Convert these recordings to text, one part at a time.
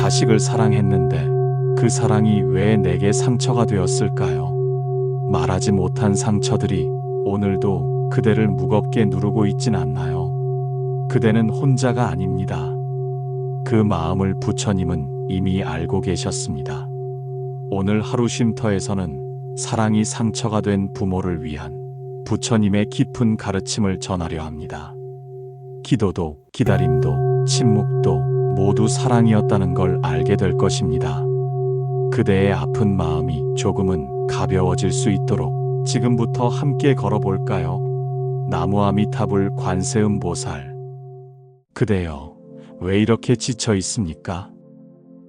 자식을 사랑했는데 그 사랑이 왜 내게 상처가 되었을까요? 말하지 못한 상처들이 오늘도 그대를 무겁게 누르고 있진 않나요? 그대는 혼자가 아닙니다. 그 마음을 부처님은 이미 알고 계셨습니다. 오늘 하루 쉼터에서는 사랑이 상처가 된 부모를 위한 부처님의 깊은 가르침을 전하려 합니다. 기도도, 기다림도, 침묵도 모두 사랑이었다는 걸 알게 될 것입니다. 그대의 아픈 마음이 조금은 가벼워질 수 있도록 지금부터 함께 걸어볼까요? 나무 아미타불 관세음 보살. 그대여, 왜 이렇게 지쳐 있습니까?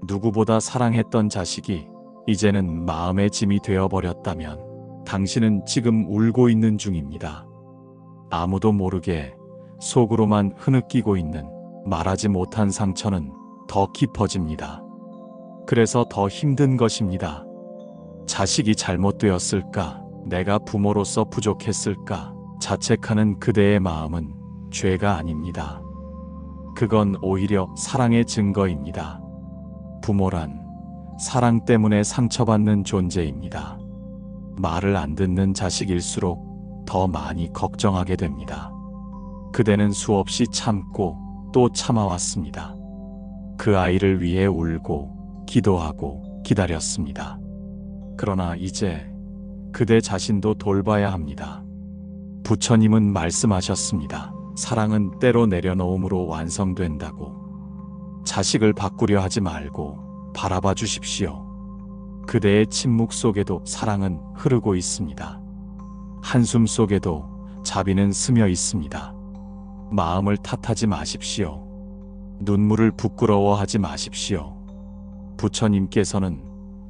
누구보다 사랑했던 자식이 이제는 마음의 짐이 되어버렸다면 당신은 지금 울고 있는 중입니다. 아무도 모르게 속으로만 흐느끼고 있는 말하지 못한 상처는 더 깊어집니다. 그래서 더 힘든 것입니다. 자식이 잘못되었을까? 내가 부모로서 부족했을까? 자책하는 그대의 마음은 죄가 아닙니다. 그건 오히려 사랑의 증거입니다. 부모란 사랑 때문에 상처받는 존재입니다. 말을 안 듣는 자식일수록 더 많이 걱정하게 됩니다. 그대는 수없이 참고 또 참아왔습니다. 그 아이를 위해 울고 기도하고 기다렸습니다. 그러나 이제 그대 자신도 돌봐야 합니다. 부처님은 말씀하셨습니다. 사랑은 때로 내려놓음으로 완성된다고. 자식을 바꾸려 하지 말고 바라봐 주십시오. 그대의 침묵 속에도 사랑은 흐르고 있습니다. 한숨 속에도 자비는 스며 있습니다. 마음을 탓하지 마십시오. 눈물을 부끄러워하지 마십시오. 부처님께서는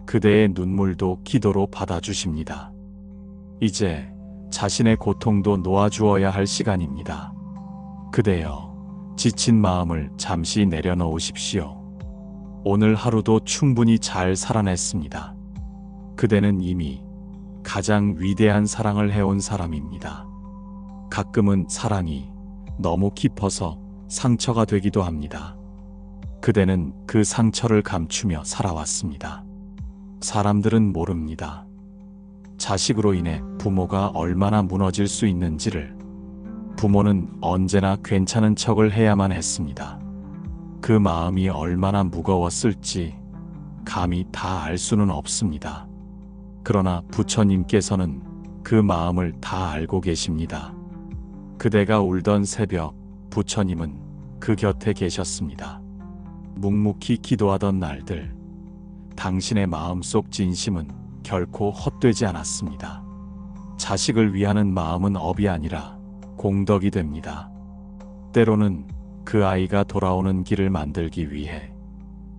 그대의 눈물도 기도로 받아주십니다. 이제 자신의 고통도 놓아주어야 할 시간입니다. 그대여, 지친 마음을 잠시 내려놓으십시오. 오늘 하루도 충분히 잘 살아냈습니다. 그대는 이미 가장 위대한 사랑을 해온 사람입니다. 가끔은 사랑이 너무 깊어서 상처가 되기도 합니다. 그대는 그 상처를 감추며 살아왔습니다. 사람들은 모릅니다. 자식으로 인해 부모가 얼마나 무너질 수 있는지를. 부모는 언제나 괜찮은 척을 해야만 했습니다. 그 마음이 얼마나 무거웠을지 감히 다 알 수는 없습니다. 그러나 부처님께서는 그 마음을 다 알고 계십니다. 그대가 울던 새벽, 부처님은 그 곁에 계셨습니다. 묵묵히 기도하던 날들, 당신의 마음속 진심은 결코 헛되지 않았습니다. 자식을 위하는 마음은 업이 아니라 공덕이 됩니다. 때로는 그 아이가 돌아오는 길을 만들기 위해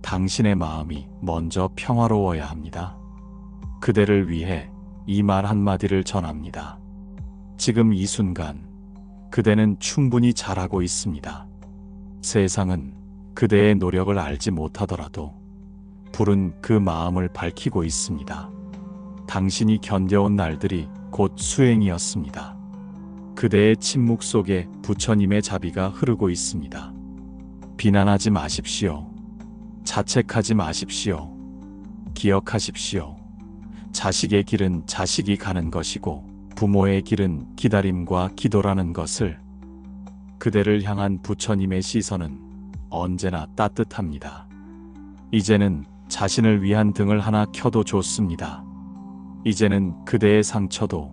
당신의 마음이 먼저 평화로워야 합니다. 그대를 위해 이 말 한마디를 전합니다. 지금 이 순간 그대는 충분히 잘하고 있습니다. 세상은 그대의 노력을 알지 못하더라도 불은 그 마음을 밝히고 있습니다. 당신이 견뎌온 날들이 곧 수행이었습니다. 그대의 침묵 속에 부처님의 자비가 흐르고 있습니다. 비난하지 마십시오. 자책하지 마십시오. 기억하십시오. 자식의 길은 자식이 가는 것이고 부모의 길은 기다림과 기도라는 것을. 그대를 향한 부처님의 시선은 언제나 따뜻합니다. 이제는 자신을 위한 등을 하나 켜도 좋습니다. 이제는 그대의 상처도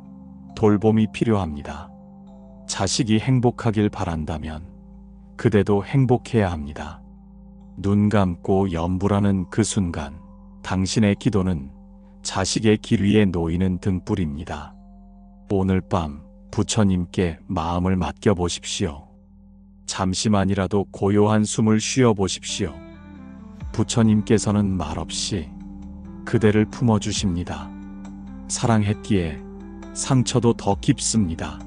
돌봄이 필요합니다. 자식이 행복하길 바란다면 그대도 행복해야 합니다. 눈 감고 염불하는 그 순간 당신의 기도는 자식의 길 위에 놓이는 등불입니다. 오늘 밤 부처님께 마음을 맡겨보십시오. 잠시만이라도 고요한 숨을 쉬어보십시오. 부처님께서는 말없이 그대를 품어주십니다. 사랑했기에 상처도 더 깊습니다.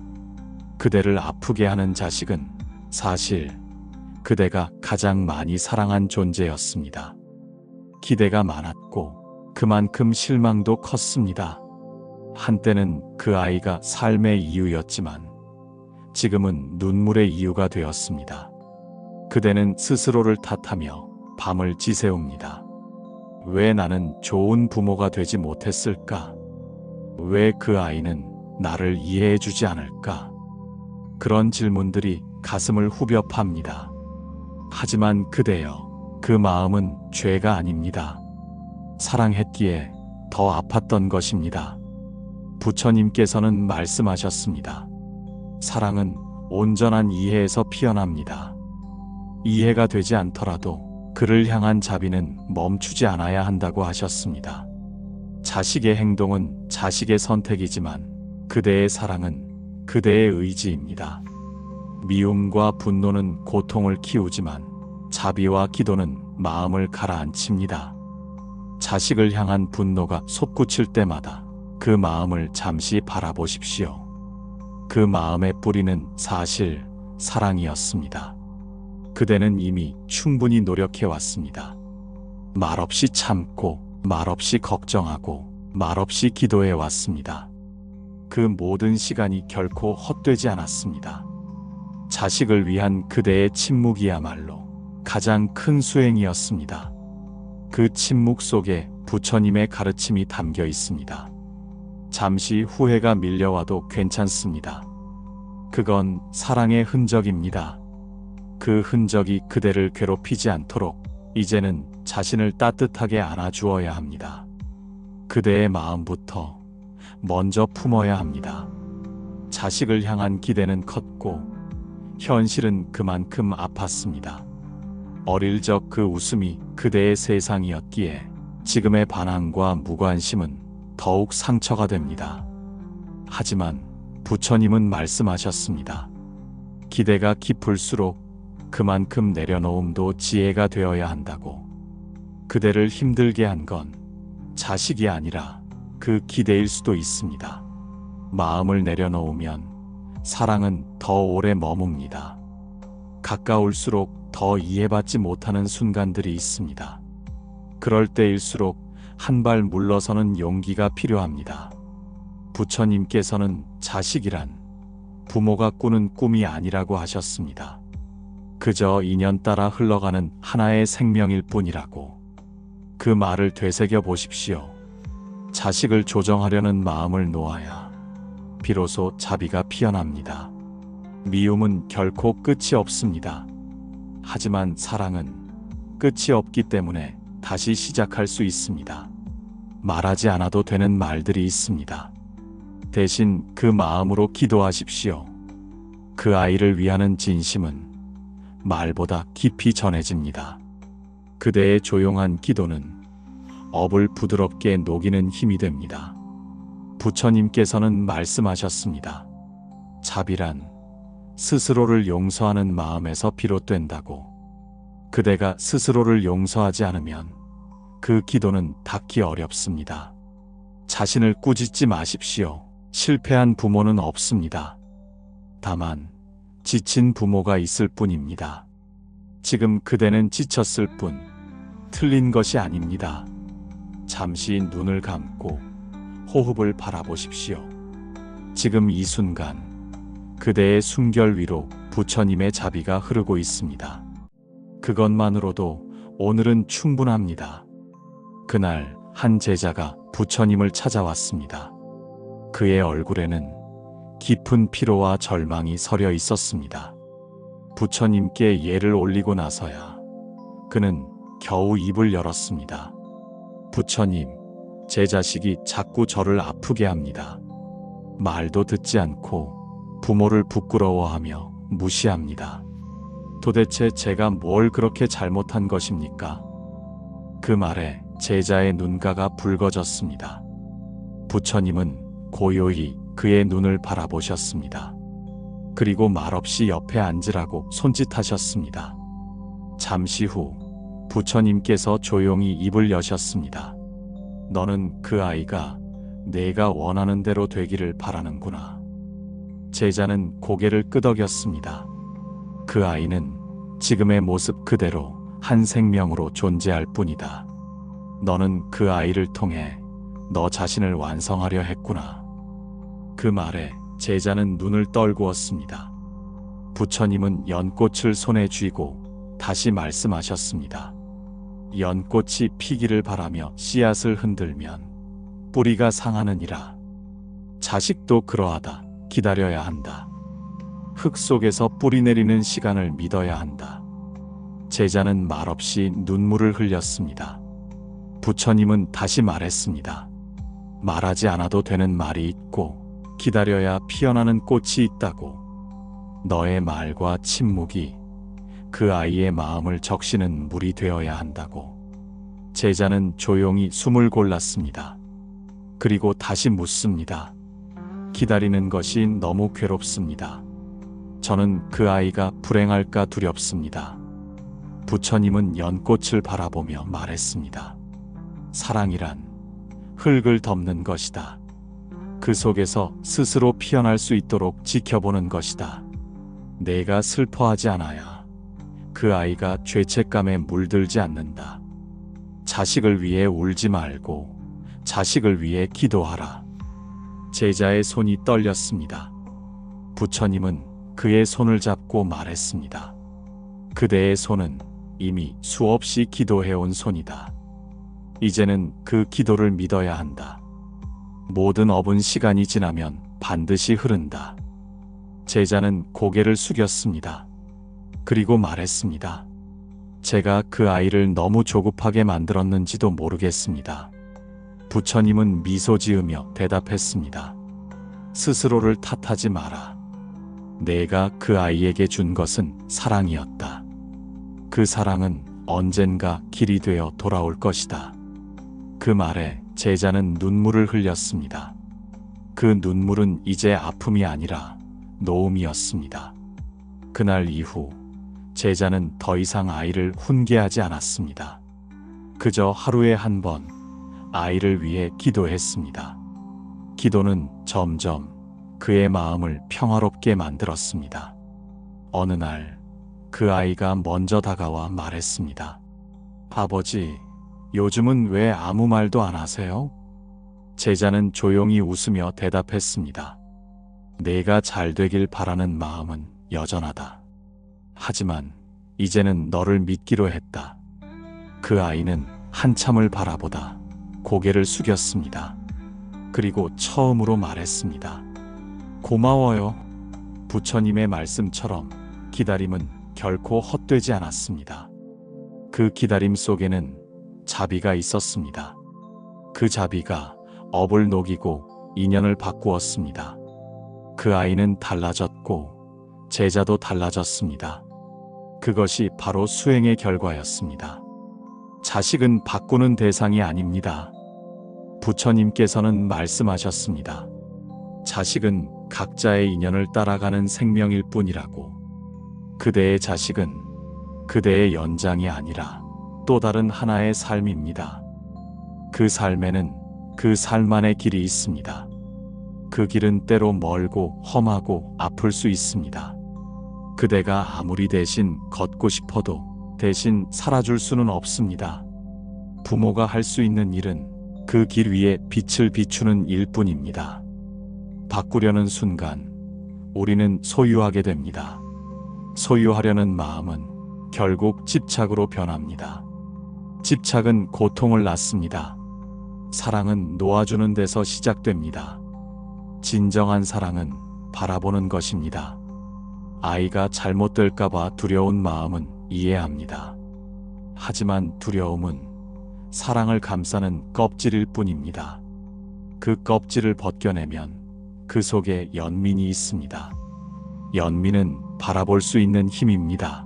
그대를 아프게 하는 자식은 사실 그대가 가장 많이 사랑한 존재였습니다. 기대가 많았고 그만큼 실망도 컸습니다. 한때는 그 아이가 삶의 이유였지만 지금은 눈물의 이유가 되었습니다. 그대는 스스로를 탓하며 밤을 지새웁니다. 왜 나는 좋은 부모가 되지 못했을까? 왜 그 아이는 나를 이해해주지 않을까? 그런 질문들이 가슴을 후벼 팝니다. 하지만 그대여, 그 마음은 죄가 아닙니다. 사랑했기에 더 아팠던 것입니다. 부처님께서는 말씀하셨습니다. 사랑은 온전한 이해에서 피어납니다. 이해가 되지 않더라도 그를 향한 자비는 멈추지 않아야 한다고 하셨습니다. 자식의 행동은 자식의 선택이지만 그대의 사랑은 그대의 의지입니다. 미움과 분노는 고통을 키우지만 자비와 기도는 마음을 가라앉힙니다. 자식을 향한 분노가 솟구칠 때마다 그 마음을 잠시 바라보십시오. 그 마음의 뿌리는 사실 사랑이었습니다. 그대는 이미 충분히 노력해왔습니다. 말없이 참고, 말없이 걱정하고, 말없이 기도해왔습니다. 그 모든 시간이 결코 헛되지 않았습니다. 자식을 위한 그대의 침묵이야말로 가장 큰 수행이었습니다. 그 침묵 속에 부처님의 가르침이 담겨 있습니다. 잠시 후회가 밀려와도 괜찮습니다. 그건 사랑의 흔적입니다. 그 흔적이 그대를 괴롭히지 않도록 이제는 자신을 따뜻하게 안아주어야 합니다. 그대의 마음부터 먼저 품어야 합니다. 자식을 향한 기대는 컸고 현실은 그만큼 아팠습니다. 어릴 적 그 웃음이 그대의 세상이었기에 지금의 반항과 무관심은 더욱 상처가 됩니다. 하지만 부처님은 말씀하셨습니다. 기대가 깊을수록 그만큼 내려놓음도 지혜가 되어야 한다고. 그대를 힘들게 한 건 자식이 아니라 그 기대일 수도 있습니다. 마음을 내려놓으면 사랑은 더 오래 머뭅니다. 가까울수록 더 이해받지 못하는 순간들이 있습니다. 그럴 때일수록 한 발 물러서는 용기가 필요합니다. 부처님께서는 자식이란 부모가 꾸는 꿈이 아니라고 하셨습니다. 그저 인연 따라 흘러가는 하나의 생명일 뿐이라고. 그 말을 되새겨 보십시오. 자식을 조정하려는 마음을 놓아야 비로소 자비가 피어납니다. 미움은 결코 끝이 없습니다. 하지만 사랑은 끝이 없기 때문에 다시 시작할 수 있습니다. 말하지 않아도 되는 말들이 있습니다. 대신 그 마음으로 기도하십시오. 그 아이를 위하는 진심은 말보다 깊이 전해집니다. 그대의 조용한 기도는 업을 부드럽게 녹이는 힘이 됩니다. 부처님께서는 말씀하셨습니다. 자비란 스스로를 용서하는 마음에서 비롯된다고. 그대가 스스로를 용서하지 않으면 그 기도는 닿기 어렵습니다. 자신을 꾸짖지 마십시오. 실패한 부모는 없습니다. 다만 지친 부모가 있을 뿐입니다. 지금 그대는 지쳤을 뿐 틀린 것이 아닙니다. 잠시 눈을 감고 호흡을 바라보십시오. 지금 이 순간 그대의 숨결 위로 부처님의 자비가 흐르고 있습니다. 그것만으로도 오늘은 충분합니다. 그날 한 제자가 부처님을 찾아왔습니다. 그의 얼굴에는 깊은 피로와 절망이 서려 있었습니다. 부처님께 예를 올리고 나서야 그는 겨우 입을 열었습니다. 부처님, 제 자식이 자꾸 저를 아프게 합니다. 말도 듣지 않고 부모를 부끄러워하며 무시합니다. 도대체 제가 뭘 그렇게 잘못한 것입니까? 그 말에 제자의 눈가가 붉어졌습니다. 부처님은 고요히 그의 눈을 바라보셨습니다. 그리고 말없이 옆에 앉으라고 손짓하셨습니다. 잠시 후 부처님께서 조용히 입을 여셨습니다. 너는 그 아이가 내가 원하는 대로 되기를 바라는구나. 제자는 고개를 끄덕였습니다. 그 아이는 지금의 모습 그대로 한 생명으로 존재할 뿐이다. 너는 그 아이를 통해 너 자신을 완성하려 했구나. 그 말에 제자는 눈을 떨구었습니다. 부처님은 연꽃을 손에 쥐고 다시 말씀하셨습니다. 연꽃이 피기를 바라며 씨앗을 흔들면 뿌리가 상하느니라. 자식도 그러하다. 기다려야 한다. 흙 속에서 뿌리 내리는 시간을 믿어야 한다. 제자는 말없이 눈물을 흘렸습니다. 부처님은 다시 말했습니다. 말하지 않아도 되는 말이 있고 기다려야 피어나는 꽃이 있다고. 너의 말과 침묵이 그 아이의 마음을 적시는 물이 되어야 한다고. 제자는 조용히 숨을 골랐습니다. 그리고 다시 묻습니다. 기다리는 것이 너무 괴롭습니다. 저는 그 아이가 불행할까 두렵습니다. 부처님은 연꽃을 바라보며 말했습니다. 사랑이란 흙을 덮는 것이다. 그 속에서 스스로 피어날 수 있도록 지켜보는 것이다. 내가 슬퍼하지 않아야 그 아이가 죄책감에 물들지 않는다. 자식을 위해 울지 말고 자식을 위해 기도하라. 제자의 손이 떨렸습니다. 부처님은 그의 손을 잡고 말했습니다. 그대의 손은 이미 수없이 기도해온 손이다. 이제는 그 기도를 믿어야 한다. 모든 업은 시간이 지나면 반드시 흐른다. 제자는 고개를 숙였습니다. 그리고 말했습니다. 제가 그 아이를 너무 조급하게 만들었는지도 모르겠습니다. 부처님은 미소 지으며 대답했습니다. 스스로를 탓하지 마라. 내가 그 아이에게 준 것은 사랑이었다. 그 사랑은 언젠가 길이 되어 돌아올 것이다. 그 말에 제자는 눈물을 흘렸습니다. 그 눈물은 이제 아픔이 아니라 노음이었습니다. 그날 이후 제자는 더 이상 아이를 훈계하지 않았습니다. 그저 하루에 한 번 아이를 위해 기도했습니다. 기도는 점점 그의 마음을 평화롭게 만들었습니다. 어느 날 그 아이가 먼저 다가와 말했습니다. 아버지, 요즘은 왜 아무 말도 안 하세요? 제자는 조용히 웃으며 대답했습니다. 내가 잘 되길 바라는 마음은 여전하다. 하지만 이제는 너를 믿기로 했다. 그 아이는 한참을 바라보다 고개를 숙였습니다. 그리고 처음으로 말했습니다. 고마워요. 부처님의 말씀처럼 기다림은 결코 헛되지 않았습니다. 그 기다림 속에는 자비가 있었습니다. 그 자비가 업을 녹이고 인연을 바꾸었습니다. 그 아이는 달라졌고 제자도 달라졌습니다. 그것이 바로 수행의 결과였습니다. 자식은 바꾸는 대상이 아닙니다. 부처님께서는 말씀하셨습니다. 자식은 각자의 인연을 따라가는 생명일 뿐이라고. 그대의 자식은 그대의 연장이 아니라 또 다른 하나의 삶입니다. 그 삶에는 그 삶만의 길이 있습니다. 그 길은 때로 멀고 험하고 아플 수 있습니다. 그대가 아무리 대신 걷고 싶어도 대신 살아줄 수는 없습니다. 부모가 할 수 있는 일은 그 길 위에 빛을 비추는 일뿐입니다. 바꾸려는 순간 우리는 소유하게 됩니다. 소유하려는 마음은 결국 집착으로 변합니다. 집착은 고통을 낳습니다. 사랑은 놓아주는 데서 시작됩니다. 진정한 사랑은 바라보는 것입니다. 아이가 잘못될까봐 두려운 마음은 이해합니다. 하지만 두려움은 사랑을 감싸는 껍질일 뿐입니다. 그 껍질을 벗겨내면 그 속에 연민이 있습니다. 연민은 바라볼 수 있는 힘입니다.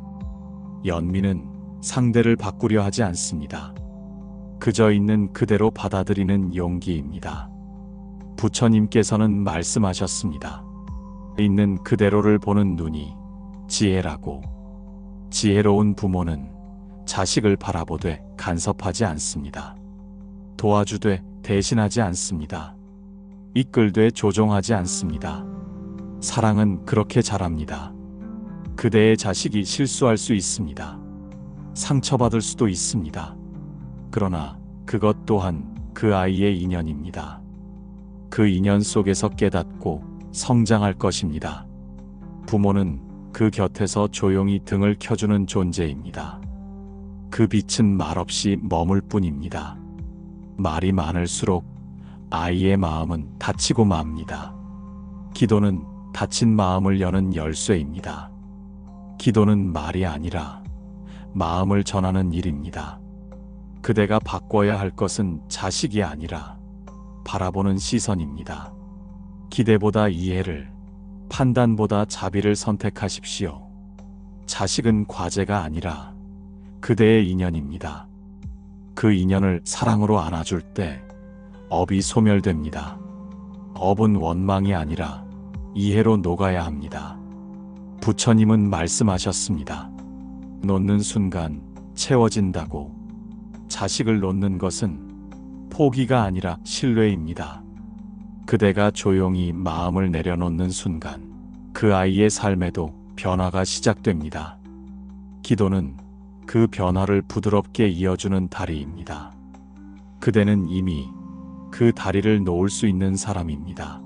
연민은 상대를 바꾸려 하지 않습니다. 그저 있는 그대로 받아들이는 용기입니다. 부처님께서는 말씀하셨습니다. 있는 그대로를 보는 눈이 지혜라고. 지혜로운 부모는 자식을 바라보되 간섭하지 않습니다. 도와주되 대신하지 않습니다. 이끌되 조종하지 않습니다. 사랑은 그렇게 자랍니다. 그대의 자식이 실수할 수 있습니다. 상처받을 수도 있습니다. 그러나 그것 또한 그 아이의 인연입니다. 그 인연 속에서 깨닫고 성장할 것입니다. 부모는 그 곁에서 조용히 등을 켜주는 존재입니다. 그 빛은 말없이 머물 뿐입니다. 말이 많을수록 아이의 마음은 닫히고 맙니다. 기도는 닫힌 마음을 여는 열쇠입니다. 기도는 말이 아니라 마음을 전하는 일입니다. 그대가 바꿔야 할 것은 자식이 아니라 바라보는 시선입니다. 기대보다 이해를, 판단보다 자비를 선택하십시오. 자식은 과제가 아니라 그대의 인연입니다. 그 인연을 사랑으로 안아줄 때 업이 소멸됩니다. 업은 원망이 아니라 이해로 녹아야 합니다. 부처님은 말씀하셨습니다. 놓는 순간 채워진다고. 자식을 놓는 것은 포기가 아니라 신뢰입니다. 그대가 조용히 마음을 내려놓는 순간 그 아이의 삶에도 변화가 시작됩니다. 기도는 그 변화를 부드럽게 이어주는 다리입니다. 그대는 이미 그 다리를 놓을 수 있는 사람입니다.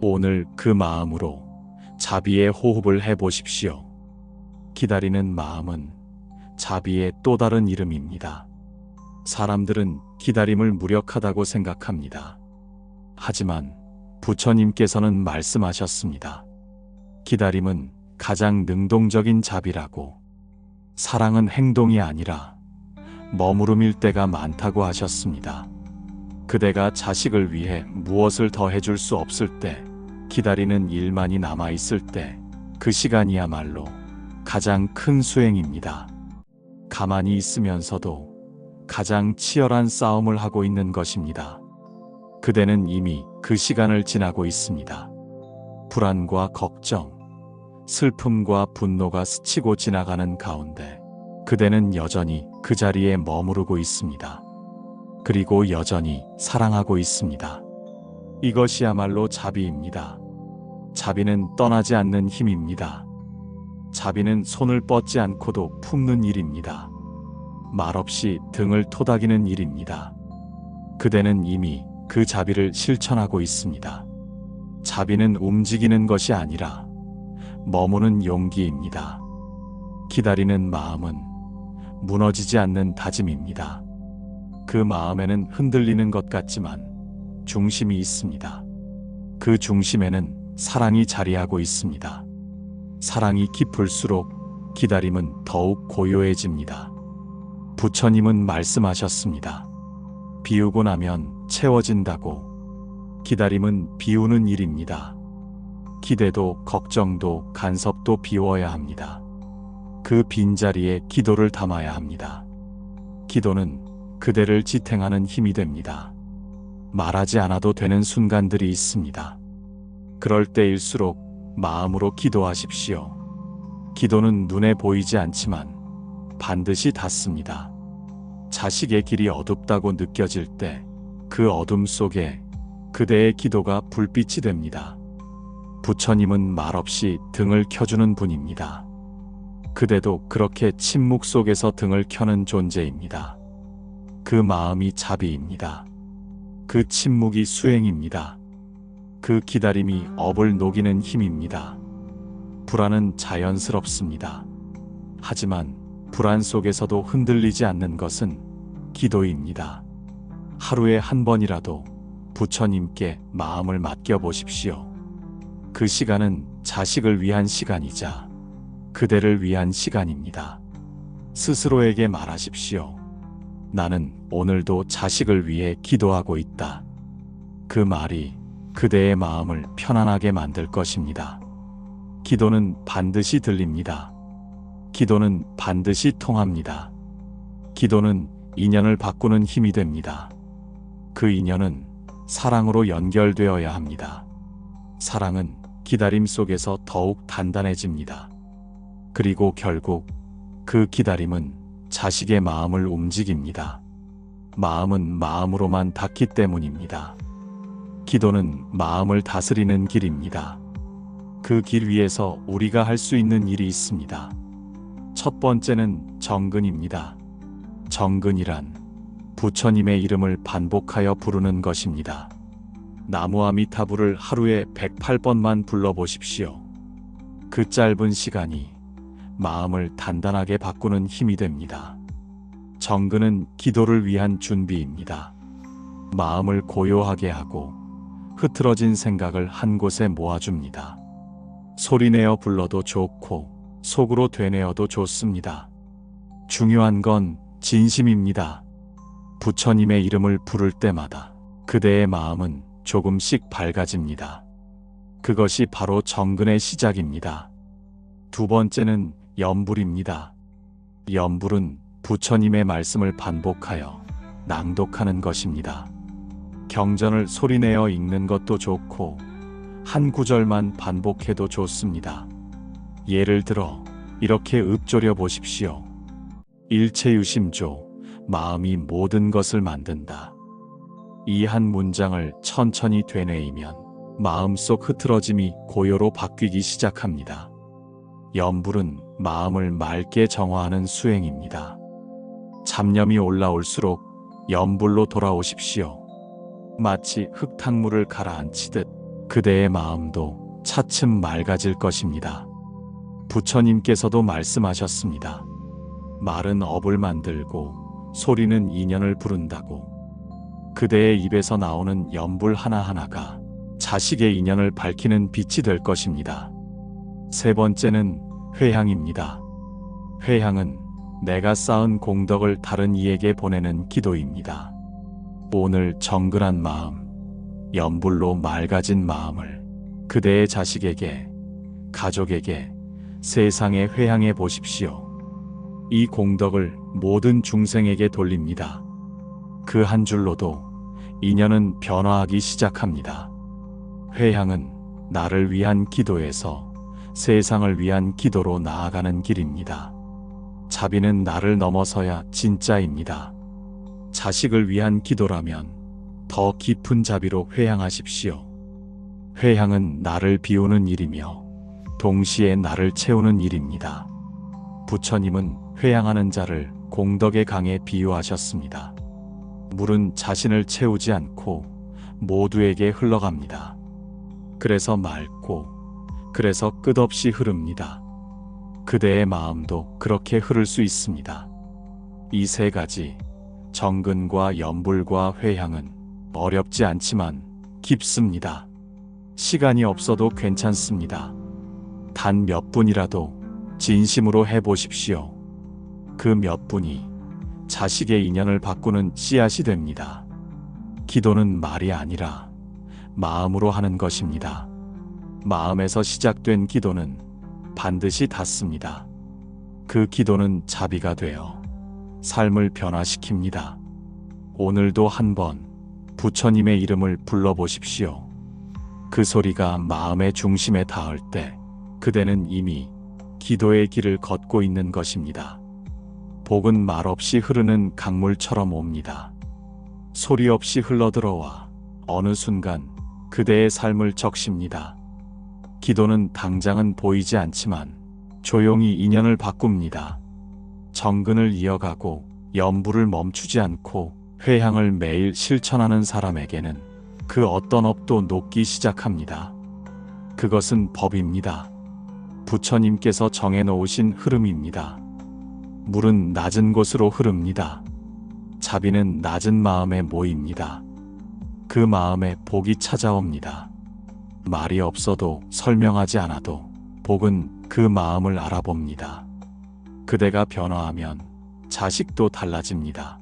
오늘 그 마음으로 자비의 호흡을 해보십시오. 기다리는 마음은 자비의 또 다른 이름입니다. 사람들은 기다림을 무력하다고 생각합니다. 하지만 부처님께서는 말씀하셨습니다. 기다림은 가장 능동적인 자비라고. 사랑은 행동이 아니라 머무름일 때가 많다고 하셨습니다. 그대가 자식을 위해 무엇을 더 해줄 수 없을 때, 기다리는 일만이 남아있을 때, 그 시간이야말로 가장 큰 수행입니다. 가만히 있으면서도 가장 치열한 싸움을 하고 있는 것입니다. 그대는 이미 그 시간을 지나고 있습니다. 불안과 걱정, 슬픔과 분노가 스치고 지나가는 가운데 그대는 여전히 그 자리에 머무르고 있습니다. 그리고 여전히 사랑하고 있습니다. 이것이야말로 자비입니다. 자비는 떠나지 않는 힘입니다. 자비는 손을 뻗지 않고도 품는 일입니다. 말없이 등을 토닥이는 일입니다. 그대는 이미 그 자비를 실천하고 있습니다. 자비는 움직이는 것이 아니라 머무는 용기입니다. 기다리는 마음은 무너지지 않는 다짐입니다. 그 마음에는 흔들리는 것 같지만 중심이 있습니다. 그 중심에는 사랑이 자리하고 있습니다. 사랑이 깊을수록 기다림은 더욱 고요해집니다. 부처님은 말씀하셨습니다. 비우고 나면 채워진다고. 기다림은 비우는 일입니다. 기대도 걱정도 간섭도 비워야 합니다. 그 빈자리에 기도를 담아야 합니다. 기도는 그대를 지탱하는 힘이 됩니다. 말하지 않아도 되는 순간들이 있습니다. 그럴 때일수록 마음으로 기도하십시오. 기도는 눈에 보이지 않지만 반드시 닿습니다. 자식의 길이 어둡다고 느껴질 때 그 어둠 속에 그대의 기도가 불빛이 됩니다. 부처님은 말없이 등을 켜주는 분입니다. 그대도 그렇게 침묵 속에서 등을 켜는 존재입니다. 그 마음이 자비입니다. 그 침묵이 수행입니다. 그 기다림이 업을 녹이는 힘입니다. 불안은 자연스럽습니다. 하지만 불안 속에서도 흔들리지 않는 것은 기도입니다. 하루에 한 번이라도 부처님께 마음을 맡겨보십시오. 그 시간은 자식을 위한 시간이자 그대를 위한 시간입니다. 스스로에게 말하십시오. 나는 오늘도 자식을 위해 기도하고 있다. 그 말이 그대의 마음을 편안하게 만들 것입니다. 기도는 반드시 들립니다. 기도는 반드시 통합니다. 기도는 인연을 바꾸는 힘이 됩니다. 그 인연은 사랑으로 연결되어야 합니다. 사랑은 기다림 속에서 더욱 단단해집니다. 그리고 결국 그 기다림은 자식의 마음을 움직입니다. 마음은 마음으로만 닿기 때문입니다. 기도는 마음을 다스리는 길입니다. 그 길 위에서 우리가 할 수 있는 일이 있습니다. 첫 번째는 정근입니다. 정근이란 부처님의 이름을 반복하여 부르는 것입니다. 나무아미타불을 하루에 108번만 불러보십시오. 그 짧은 시간이 마음을 단단하게 바꾸는 힘이 됩니다. 정근은 기도를 위한 준비입니다. 마음을 고요하게 하고 흐트러진 생각을 한 곳에 모아줍니다. 소리내어 불러도 좋고 속으로 되뇌어도 좋습니다. 중요한 건 진심입니다. 부처님의 이름을 부를 때마다 그대의 마음은 조금씩 밝아집니다. 그것이 바로 정근의 시작입니다. 두 번째는 염불입니다. 염불은 부처님의 말씀을 반복하여 낭독하는 것입니다. 경전을 소리내어 읽는 것도 좋고 한 구절만 반복해도 좋습니다. 예를 들어 이렇게 읊조려 보십시오. 일체유심조, 마음이 모든 것을 만든다. 이 한 문장을 천천히 되뇌이면 마음속 흐트러짐이 고요로 바뀌기 시작합니다. 염불은 마음을 맑게 정화하는 수행입니다. 잡념이 올라올수록 염불로 돌아오십시오. 마치 흙탕물을 가라앉히듯 그대의 마음도 차츰 맑아질 것입니다. 부처님께서도 말씀하셨습니다. 말은 업을 만들고 소리는 인연을 부른다고. 그대의 입에서 나오는 염불 하나하나가 자식의 인연을 밝히는 빛이 될 것입니다. 세 번째는 회향입니다. 회향은 내가 쌓은 공덕을 다른 이에게 보내는 기도입니다. 오늘 정근한 마음, 염불로 맑아진 마음을 그대의 자식에게, 가족에게, 세상에 회향해 보십시오. 이 공덕을 모든 중생에게 돌립니다. 그 한 줄로도 인연은 변화하기 시작합니다. 회향은 나를 위한 기도에서 세상을 위한 기도로 나아가는 길입니다. 자비는 나를 넘어서야 진짜입니다. 자식을 위한 기도라면 더 깊은 자비로 회향하십시오. 회향은 나를 비우는 일이며 동시에 나를 채우는 일입니다. 부처님은 회향하는 자를 공덕의 강에 비유하셨습니다. 물은 자신을 채우지 않고 모두에게 흘러갑니다. 그래서 맑고, 그래서 끝없이 흐릅니다. 그대의 마음도 그렇게 흐를 수 있습니다. 이 세 가지, 정근과 염불과 회향은 어렵지 않지만 깊습니다. 시간이 없어도 괜찮습니다. 단 몇 분이라도 진심으로 해보십시오. 그 몇 분이 자식의 인연을 바꾸는 씨앗이 됩니다. 기도는 말이 아니라 마음으로 하는 것입니다. 마음에서 시작된 기도는 반드시 닿습니다. 그 기도는 자비가 되어 삶을 변화시킵니다. 오늘도 한번 부처님의 이름을 불러보십시오. 그 소리가 마음의 중심에 닿을 때 그대는 이미 기도의 길을 걷고 있는 것입니다. 복은 말없이 흐르는 강물처럼 옵니다. 소리 없이 흘러들어와 어느 순간 그대의 삶을 적십니다. 기도는 당장은 보이지 않지만 조용히 인연을 바꿉니다. 정근을 이어가고 염불을 멈추지 않고 회향을 매일 실천하는 사람에게는 그 어떤 업도 녹기 시작합니다. 그것은 법입니다. 부처님께서 정해놓으신 흐름입니다. 물은 낮은 곳으로 흐릅니다. 자비는 낮은 마음에 모입니다. 그 마음에 복이 찾아옵니다. 말이 없어도 설명하지 않아도 복은 그 마음을 알아봅니다. 그대가 변화하면 자식도 달라집니다.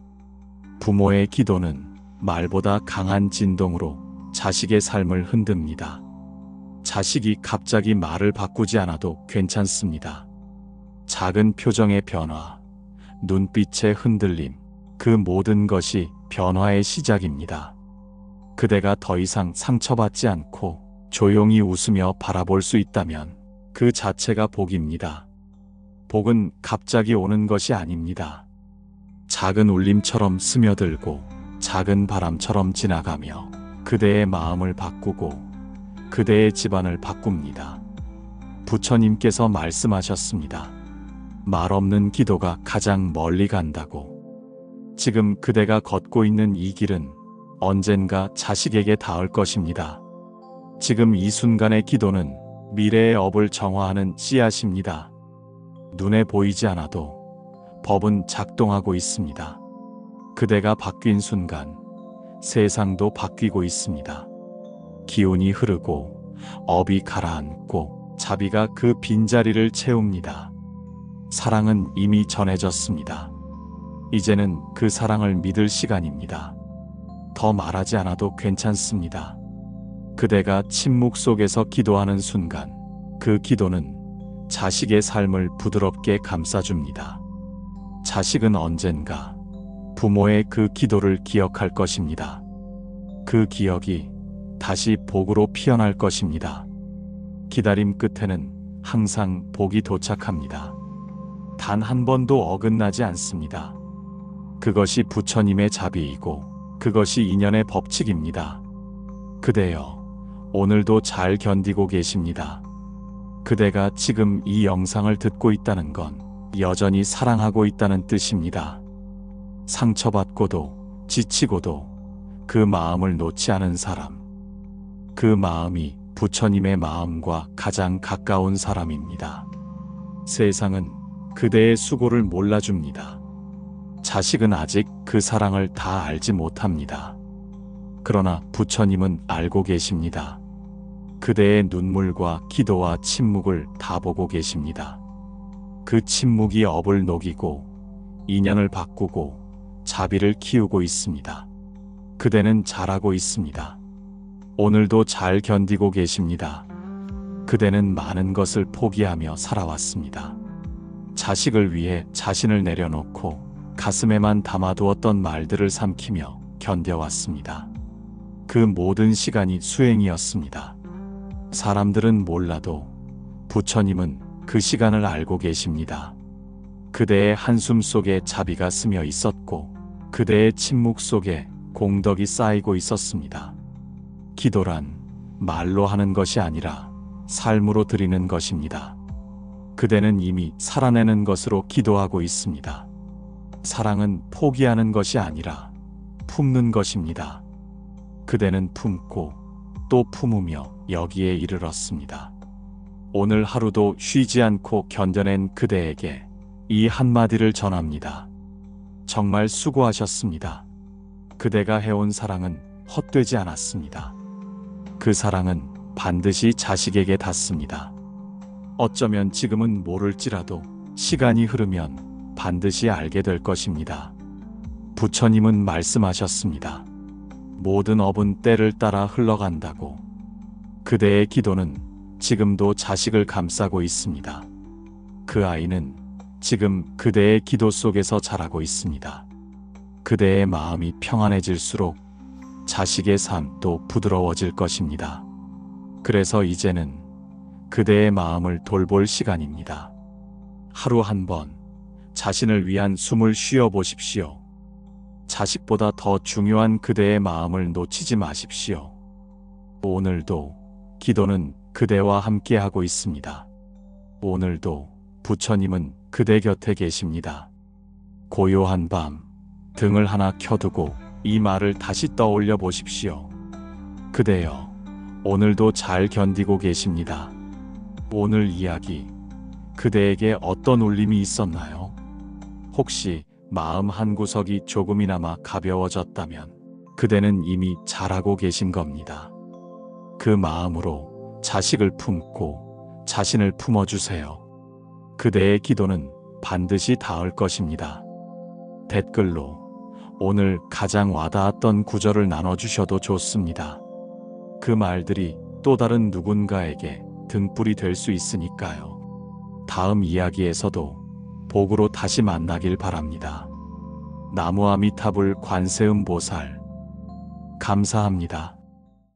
부모의 기도는 말보다 강한 진동으로 자식의 삶을 흔듭니다. 자식이 갑자기 말을 바꾸지 않아도 괜찮습니다. 작은 표정의 변화, 눈빛의 흔들림, 그 모든 것이 변화의 시작입니다. 그대가 더 이상 상처받지 않고 조용히 웃으며 바라볼 수 있다면 그 자체가 복입니다. 복은 갑자기 오는 것이 아닙니다. 작은 울림처럼 스며들고 작은 바람처럼 지나가며 그대의 마음을 바꾸고 그대의 집안을 바꿉니다. 부처님께서 말씀하셨습니다. 말 없는 기도가 가장 멀리 간다고. 지금 그대가 걷고 있는 이 길은 언젠가 자식에게 닿을 것입니다. 지금 이 순간의 기도는 미래의 업을 정화하는 씨앗입니다. 눈에 보이지 않아도 법은 작동하고 있습니다. 그대가 바뀐 순간 세상도 바뀌고 있습니다. 기운이 흐르고 업이 가라앉고 자비가 그 빈자리를 채웁니다. 사랑은 이미 전해졌습니다. 이제는 그 사랑을 믿을 시간입니다. 더 말하지 않아도 괜찮습니다. 그대가 침묵 속에서 기도하는 순간 그 기도는 자식의 삶을 부드럽게 감싸줍니다. 자식은 언젠가 부모의 그 기도를 기억할 것입니다. 그 기억이 다시 복으로 피어날 것입니다. 기다림 끝에는 항상 복이 도착합니다. 단 한 번도 어긋나지 않습니다. 그것이 부처님의 자비이고 그것이 인연의 법칙입니다. 그대여, 오늘도 잘 견디고 계십니다. 그대가 지금 이 영상을 듣고 있다는 건 여전히 사랑하고 있다는 뜻입니다. 상처받고도 지치고도 그 마음을 놓지 않은 사람. 그 마음이 부처님의 마음과 가장 가까운 사람입니다. 세상은 그대의 수고를 몰라줍니다. 자식은 아직 그 사랑을 다 알지 못합니다. 그러나 부처님은 알고 계십니다. 그대의 눈물과 기도와 침묵을 다 보고 계십니다. 그 침묵이 업을 녹이고 인연을 바꾸고 자비를 키우고 있습니다. 그대는 잘하고 있습니다. 오늘도 잘 견디고 계십니다. 그대는 많은 것을 포기하며 살아왔습니다. 자식을 위해 자신을 내려놓고 가슴에만 담아두었던 말들을 삼키며 견뎌왔습니다. 그 모든 시간이 수행이었습니다. 사람들은 몰라도 부처님은 그 시간을 알고 계십니다. 그대의 한숨 속에 자비가 스며 있었고 그대의 침묵 속에 공덕이 쌓이고 있었습니다. 기도란 말로 하는 것이 아니라 삶으로 드리는 것입니다. 그대는 이미 살아내는 것으로 기도하고 있습니다. 사랑은 포기하는 것이 아니라 품는 것입니다. 그대는 품고 또 품으며 여기에 이르렀습니다. 오늘 하루도 쉬지 않고 견뎌낸 그대에게 이 한마디를 전합니다. 정말 수고하셨습니다. 그대가 해온 사랑은 헛되지 않았습니다. 그 사랑은 반드시 자식에게 닿습니다. 어쩌면 지금은 모를지라도 시간이 흐르면 반드시 알게 될 것입니다. 부처님은 말씀하셨습니다. 모든 업은 때를 따라 흘러간다고. 그대의 기도는 지금도 자식을 감싸고 있습니다. 그 아이는 지금 그대의 기도 속에서 자라고 있습니다. 그대의 마음이 평안해질수록 자식의 삶도 부드러워질 것입니다. 그래서 이제는 그대의 마음을 돌볼 시간입니다. 하루 한 번 자신을 위한 숨을 쉬어 보십시오. 자식보다 더 중요한 그대의 마음을 놓치지 마십시오. 오늘도 기도는 그대와 함께하고 있습니다. 오늘도 부처님은 그대 곁에 계십니다. 고요한 밤 등을 하나 켜두고 이 말을 다시 떠올려 보십시오. 그대여, 오늘도 잘 견디고 계십니다. 오늘 이야기 그대에게 어떤 울림이 있었나요? 혹시 마음 한구석이 조금이나마 가벼워졌다면 그대는 이미 잘하고 계신 겁니다. 그 마음으로 자식을 품고 자신을 품어주세요. 그대의 기도는 반드시 닿을 것입니다. 댓글로 오늘 가장 와닿았던 구절을 나눠주셔도 좋습니다. 그 말들이 또 다른 누군가에게 등불이 될 수 있으니까요. 다음 이야기에서도 복으로 다시 만나길 바랍니다. 나무아미타불 관세음보살 감사합니다.